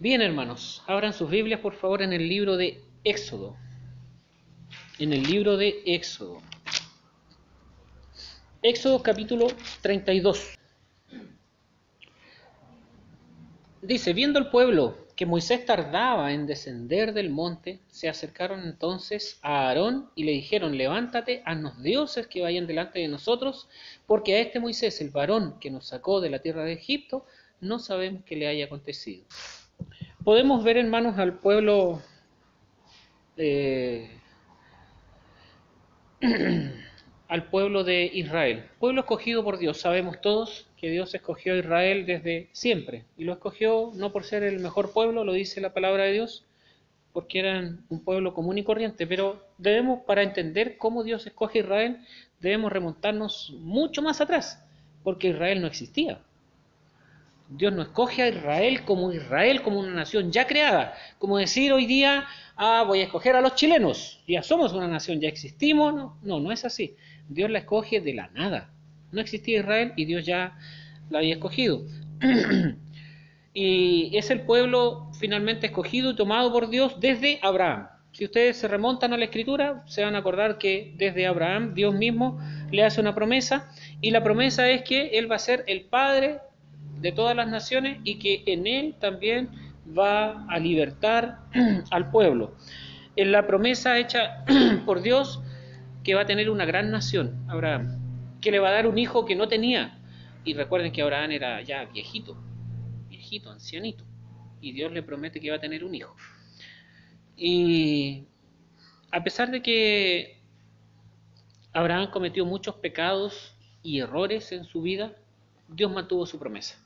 Bien, hermanos, abran sus Biblias por favor en el libro de Éxodo. En el libro de Éxodo. Éxodo capítulo 32. Dice, viendo el pueblo que Moisés tardaba en descender del monte, se acercaron entonces a Aarón y le dijeron, levántate, haznos dioses que vayan delante de nosotros, porque a este Moisés, el varón que nos sacó de la tierra de Egipto, no sabemos qué le haya acontecido. Podemos ver, hermanos, al pueblo eh, al pueblo de Israel. Pueblo escogido por Dios. Sabemos todos que Dios escogió a Israel desde siempre. Y lo escogió no por ser el mejor pueblo, lo dice la palabra de Dios, porque eran un pueblo común y corriente. Pero debemos, para entender cómo Dios escoge a Israel, debemos remontarnos mucho más atrás, porque Israel no existía. Dios no escoge a Israel como una nación ya creada, como decir hoy día, voy a escoger a los chilenos, ya somos una nación, ya existimos, no es así. Dios la escoge de la nada. No existía Israel y Dios ya la había escogido. Y es el pueblo finalmente escogido y tomado por Dios desde Abraham. Si ustedes se remontan a la Escritura, se van a acordar que desde Abraham Dios mismo le hace una promesa, y la promesa es que Él va a ser el Padre de todas las naciones y que en Él también va a libertar al pueblo. En la promesa hecha por Dios, que va a tener una gran nación, Abraham, que le va a dar un hijo que no tenía. Y recuerden que Abraham era ya viejito, ancianito, y Dios le promete que va a tener un hijo. Y a pesar de que Abraham cometió muchos pecados y errores en su vida, Dios mantuvo su promesa.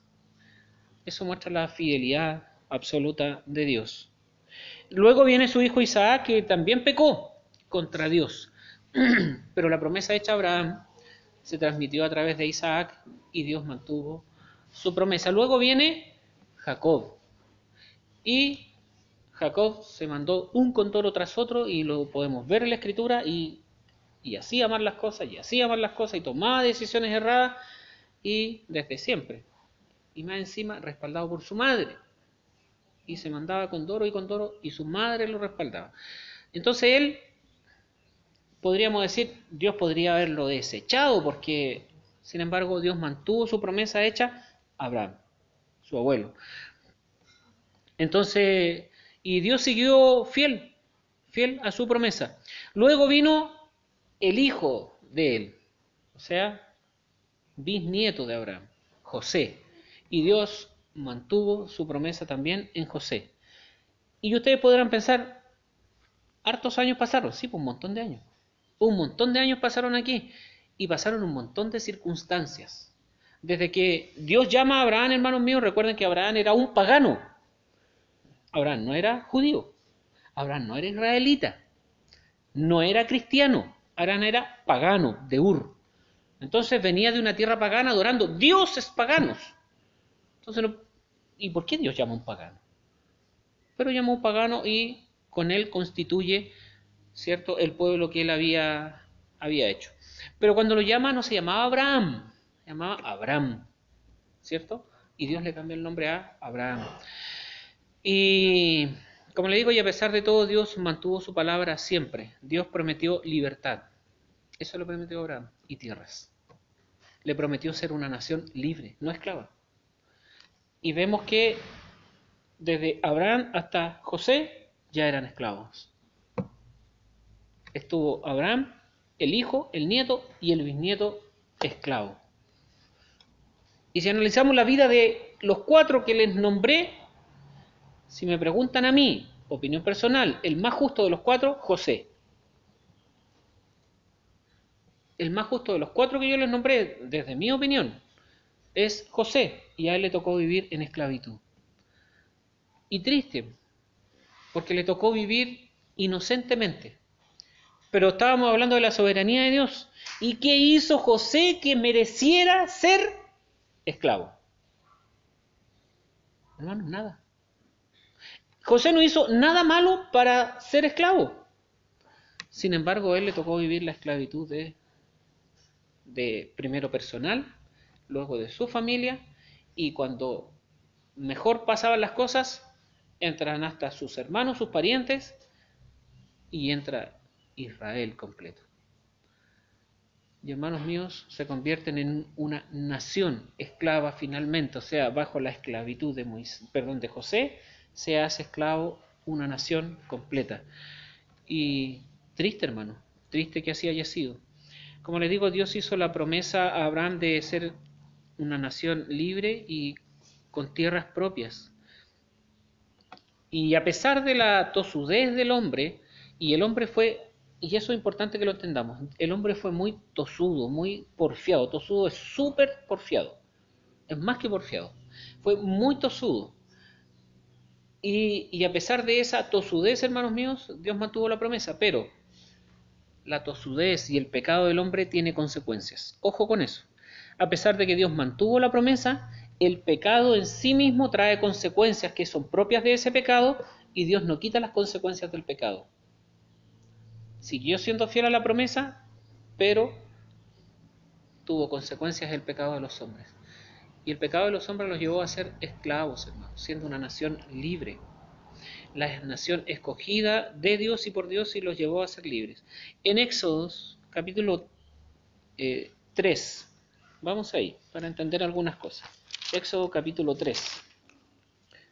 Eso muestra la fidelidad absoluta de Dios. Luego viene su hijo Isaac, que también pecó contra Dios, pero la promesa hecha a Abraham se transmitió a través de Isaac y Dios mantuvo su promesa. Luego viene Jacob, y Jacob se mandó un condoro tras otro, y lo podemos ver en la Escritura, y así amar las cosas, y tomaba decisiones erradas, y desde siempre. Y más encima respaldado por su madre. Y se mandaba condoro, y su madre lo respaldaba. Entonces él, podríamos decir, Dios podría haberlo desechado, porque sin embargo Dios mantuvo su promesa hecha a Abraham, su abuelo. Entonces, y Dios siguió fiel a su promesa. Luego vino el hijo de él, o sea, bisnieto de Abraham, José. Y Dios mantuvo su promesa también en José. Y ustedes podrán pensar, hartos años pasaron, sí, pues un montón de años. Un montón de años pasaron aquí, y pasaron un montón de circunstancias. Desde que Dios llama a Abraham, hermanos míos, recuerden que Abraham era un pagano. Abraham no era judío, Abraham no era israelita, no era cristiano, Abraham era pagano, de Ur. Entonces venía de una tierra pagana adorando dioses paganos. Entonces, ¿y por qué Dios llama a un pagano? Pero llamó a un pagano y con él constituye, ¿cierto?, el pueblo que él había hecho. Pero cuando lo llama no se llamaba Abraham, se llamaba Abram, ¿cierto? Y Dios le cambió el nombre a Abraham. Y como le digo, y a pesar de todo, Dios mantuvo su palabra siempre. Dios prometió libertad. Eso le prometió a Abraham, y tierras. Le prometió ser una nación libre, no esclava. Y vemos que desde Abraham hasta José ya eran esclavos. Estuvo Abraham, el hijo, el nieto y el bisnieto esclavo. Y si analizamos la vida de los cuatro que les nombré, si me preguntan a mí, opinión personal, el más justo de los cuatro, José. El más justo de los cuatro que yo les nombré, desde mi opinión, es José, y a él le tocó vivir en esclavitud. Y triste, porque le tocó vivir inocentemente. Pero estábamos hablando de la soberanía de Dios. ¿Y qué hizo José que mereciera ser esclavo? Hermanos, nada. José no hizo nada malo para ser esclavo. Sin embargo, a él le tocó vivir la esclavitud de primero personal, luego de su familia, y cuando mejor pasaban las cosas, entran hasta sus hermanos, sus parientes, y entra Israel completo. Y hermanos míos, se convierten en una nación esclava finalmente, o sea, bajo la esclavitud de José, se hace esclavo una nación completa. Y triste, hermano, triste que así haya sido. Como les digo, Dios hizo la promesa a Abraham de ser una nación libre y con tierras propias. Y a pesar de la tosudez del hombre, y el hombre fue, y eso es importante que lo entendamos, el hombre fue muy tosudo, muy porfiado. Tosudo es súper porfiado, es más que porfiado. Fue muy tosudo. Y a pesar de esa tosudez, hermanos míos, Dios mantuvo la promesa, pero la tosudez y el pecado del hombre tiene consecuencias. Ojo con eso. A pesar de que Dios mantuvo la promesa, el pecado en sí mismo trae consecuencias que son propias de ese pecado y Dios no quita las consecuencias del pecado. Siguió siendo fiel a la promesa, pero tuvo consecuencias el pecado de los hombres. Y el pecado de los hombres los llevó a ser esclavos, hermanos, siendo una nación libre. La nación escogida de Dios y por Dios y los llevó a ser libres. En Éxodos, capítulo 3, vamos ahí para entender algunas cosas. Éxodo capítulo 3.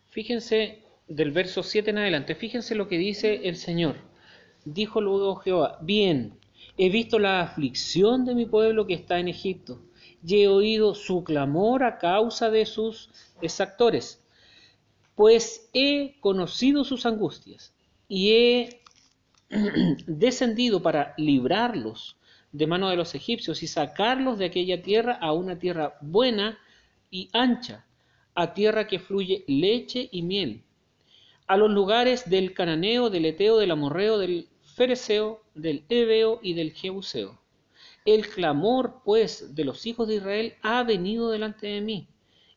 Fíjense del verso 7 en adelante, fíjense lo que dice el Señor. Dijo luego Jehová, bien, he visto la aflicción de mi pueblo que está en Egipto, y he oído su clamor a causa de sus exactores, pues he conocido sus angustias, y he descendido para librarlos de mano de los egipcios y sacarlos de aquella tierra a una tierra buena y ancha, a tierra que fluye leche y miel, a los lugares del cananeo, del eteo, del amorreo, del fereceo, del heveo y del jebuseo. El clamor, pues, de los hijos de Israel ha venido delante de mí,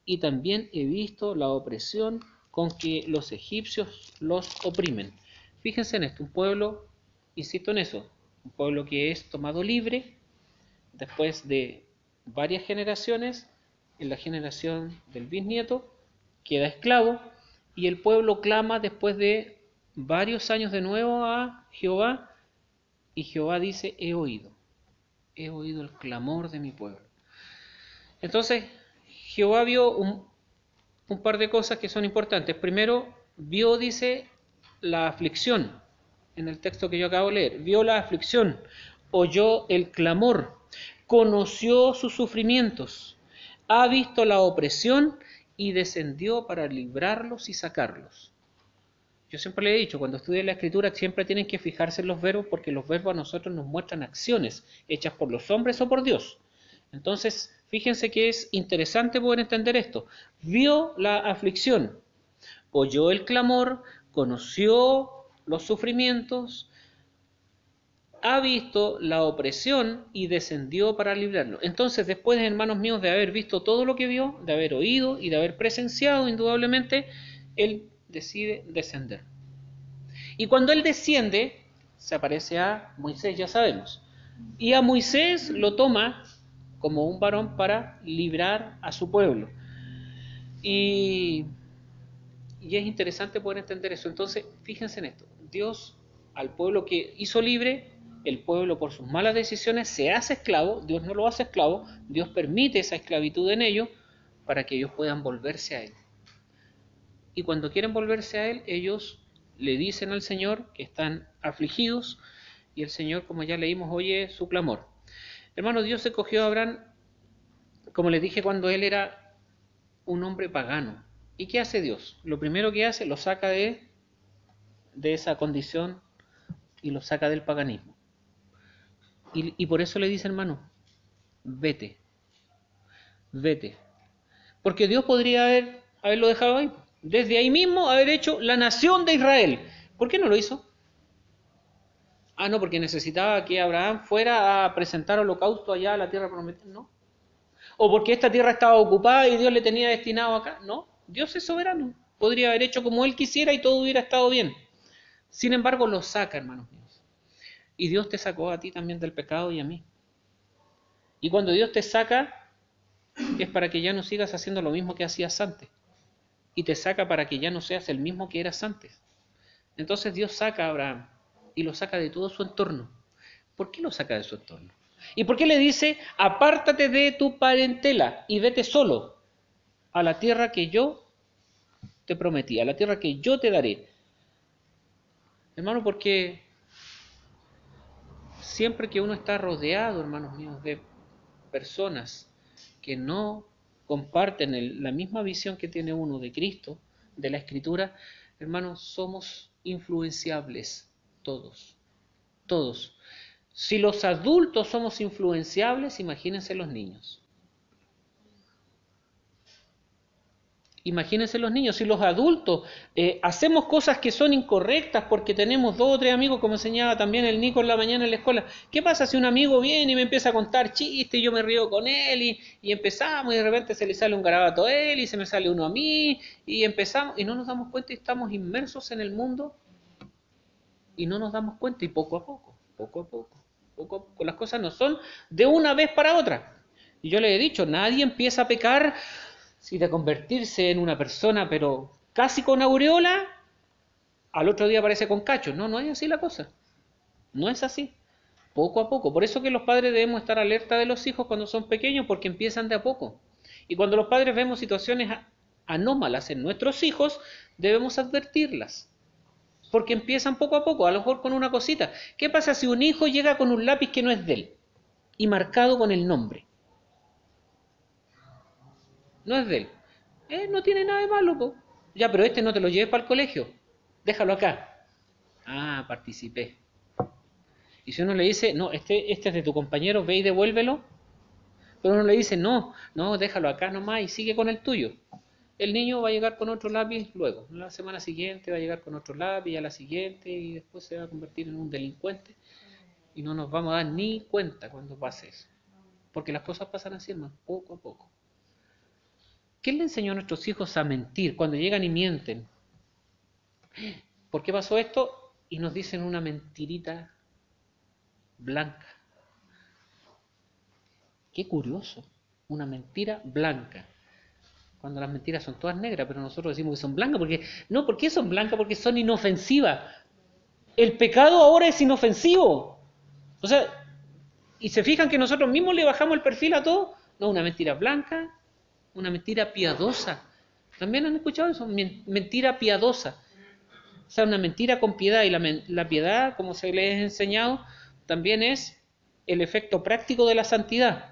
y también he visto la opresión con que los egipcios los oprimen. Fíjense en esto, un pueblo, insisto en eso, un pueblo que es tomado libre después de varias generaciones. En la generación del bisnieto queda esclavo y el pueblo clama después de varios años de nuevo a Jehová, y Jehová dice, he oído el clamor de mi pueblo. Entonces Jehová vio un par de cosas que son importantes. Primero, vio, dice, la aflicción, en el texto que yo acabo de leer, vio la aflicción, oyó el clamor, conoció sus sufrimientos, ha visto la opresión y descendió para librarlos y sacarlos. Yo siempre le he dicho, cuando estudien la Escritura siempre tienen que fijarse en los verbos, porque los verbos a nosotros nos muestran acciones hechas por los hombres o por Dios. Entonces, fíjense que es interesante poder entender esto. Vio la aflicción, oyó el clamor, conoció los sufrimientos, ha visto la opresión y descendió para librarlo. Entonces, después, hermanos míos, de haber visto todo lo que vio, de haber oído y de haber presenciado, indudablemente, él decide descender. Y cuando él desciende, se aparece a Moisés, ya sabemos. Y a Moisés lo toma como un varón para librar a su pueblo. Y es interesante poder entender eso. Entonces, fíjense en esto. Dios, al pueblo que hizo libre, el pueblo por sus malas decisiones se hace esclavo. Dios no lo hace esclavo. Dios permite esa esclavitud en ellos para que ellos puedan volverse a Él. Y cuando quieren volverse a Él, ellos le dicen al Señor que están afligidos, y el Señor, como ya leímos, oye su clamor. Hermano, Dios escogió a Abraham, como les dije, cuando él era un hombre pagano. ¿Y qué hace Dios? Lo primero que hace, lo saca de esa condición y lo saca del paganismo. Y por eso le dice, hermano, vete. Porque Dios podría haberlo dejado ahí. Desde ahí mismo haber hecho la nación de Israel. ¿Por qué no lo hizo? Ah, no, porque necesitaba que Abraham fuera a presentar holocausto allá a la tierra prometida. No. O porque esta tierra estaba ocupada y Dios le tenía destinado acá. No, Dios es soberano. Podría haber hecho como Él quisiera y todo hubiera estado bien. Sin embargo, lo saca, hermanos míos. Y Dios te sacó a ti también del pecado y a mí. Y cuando Dios te saca, es para que ya no sigas haciendo lo mismo que hacías antes. y te saca para que ya no seas el mismo que eras antes. Entonces Dios saca a Abraham y lo saca de todo su entorno. ¿Por qué lo saca de su entorno? ¿Y por qué le dice, apártate de tu parentela y vete solo a la tierra que yo te prometí, a la tierra que yo te daré? Hermano, porque siempre que uno está rodeado, hermanos míos, de personas que no comparten la misma visión que tiene uno de Cristo, de la Escritura, hermanos, somos influenciables todos, todos. Si los adultos somos influenciables, imagínense los niños. Imagínense los niños, si los adultos hacemos cosas que son incorrectas porque tenemos 2 o 3 amigos, como enseñaba también el Nico en la mañana en la escuela. ¿Qué pasa si un amigo viene y me empieza a contar chistes y yo me río con él y empezamos y de repente se le sale un garabato a él y se me sale uno a mí y empezamos y no nos damos cuenta y estamos inmersos en el mundo y no nos damos cuenta y poco a poco, las cosas no son de una vez para otra. Y yo le he dicho, nadie empieza a pecar si de convertirse en una persona, pero casi con aureola, al otro día aparece con cachos. No, no es así la cosa. No es así. Poco a poco. Por eso que los padres debemos estar alerta de los hijos cuando son pequeños, porque empiezan de a poco. Y cuando los padres vemos situaciones anómalas en nuestros hijos, debemos advertirlas. Porque empiezan poco a poco, a lo mejor con una cosita. ¿Qué pasa si un hijo llega con un lápiz que no es de él y marcado con el nombre? No es de él. No tiene nada de malo, po. Ya, pero este no te lo lleves para el colegio. Déjalo acá. Ah, participé. Y si uno le dice, no, este es de tu compañero, ve y devuélvelo. Pero uno le dice, no, no, déjalo acá nomás y sigue con el tuyo. El niño va a llegar con otro lápiz luego. La semana siguiente va a llegar con otro lápiz, a la siguiente, y después se va a convertir en un delincuente. Y no nos vamos a dar ni cuenta cuando pase eso. Porque las cosas pasan así, hermano, poco a poco. ¿Quién le enseñó a nuestros hijos a mentir cuando llegan y mienten? ¿Por qué pasó esto? Y nos dicen una mentirita blanca. Qué curioso, una mentira blanca. Cuando las mentiras son todas negras, pero nosotros decimos que son blancas, porque no, ¿por qué son blancas? Porque son inofensivas. El pecado ahora es inofensivo. O sea, y se fijan que nosotros mismos le bajamos el perfil a todo. No, una mentira blanca, una mentira piadosa. ¿También han escuchado eso? Mentira piadosa. O sea, una mentira con piedad. Y la piedad, como se les ha enseñado, también es el efecto práctico de la santidad.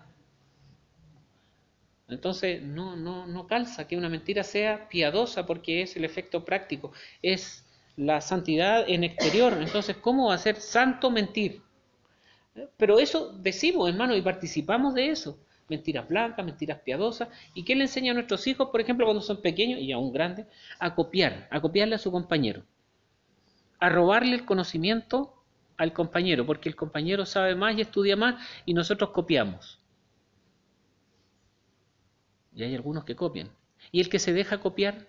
Entonces, no calza que una mentira sea piadosa porque es el efecto práctico. Es la santidad en exterior. Entonces, ¿cómo va a ser santo mentir? Pero eso decimos, hermano, y participamos de eso. Mentiras blancas, mentiras piadosas. ¿Y qué le enseña a nuestros hijos, por ejemplo, cuando son pequeños y aún grandes? A copiarle a su compañero. A robarle el conocimiento al compañero, porque el compañero sabe más y estudia más y nosotros copiamos. Y hay algunos que copian. Y el que se deja copiar,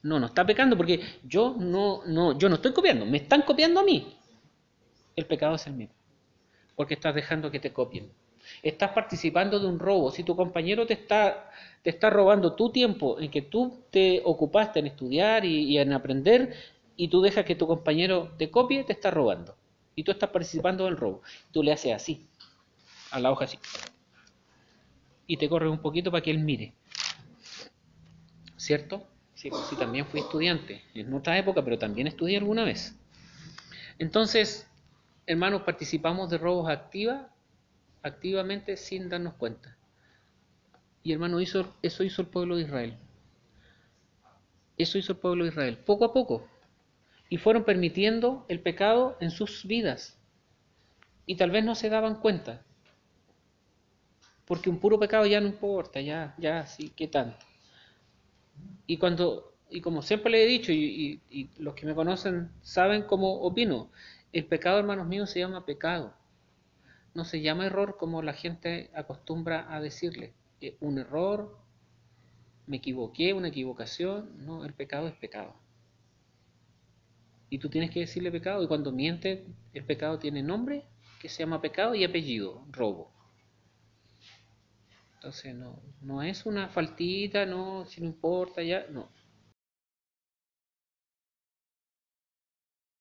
no está pecando porque yo no estoy copiando, me están copiando a mí. El pecado es el mismo, porque estás dejando que te copien. Estás participando de un robo. Si tu compañero te está robando tu tiempo en que tú te ocupaste en estudiar y en aprender, y tú dejas que tu compañero te copie, te está robando. Y tú estás participando del robo. Tú le haces así, a la hoja así. Y te corres un poquito para que él mire. ¿Cierto? Sí, pues sí, también fui estudiante. En otra época, pero también estudié alguna vez. Entonces, hermanos, participamos de robos activamente sin darnos cuenta. Y hermano, eso hizo el pueblo de Israel. Eso hizo el pueblo de Israel, poco a poco. Y fueron permitiendo el pecado en sus vidas. Y tal vez no se daban cuenta. Porque un puro pecado ya no importa, ya, sí, ¿qué tanto? Y como siempre le he dicho, y los que me conocen saben cómo opino, el pecado, hermanos míos, se llama pecado. No se llama error como la gente acostumbra a decirle. Un error, me equivoqué, una equivocación. No, el pecado es pecado. Y tú tienes que decirle pecado. Y cuando mientes, el pecado tiene nombre, que se llama pecado, y apellido, robo. Entonces no es una faltita, no, si no importa ya, no.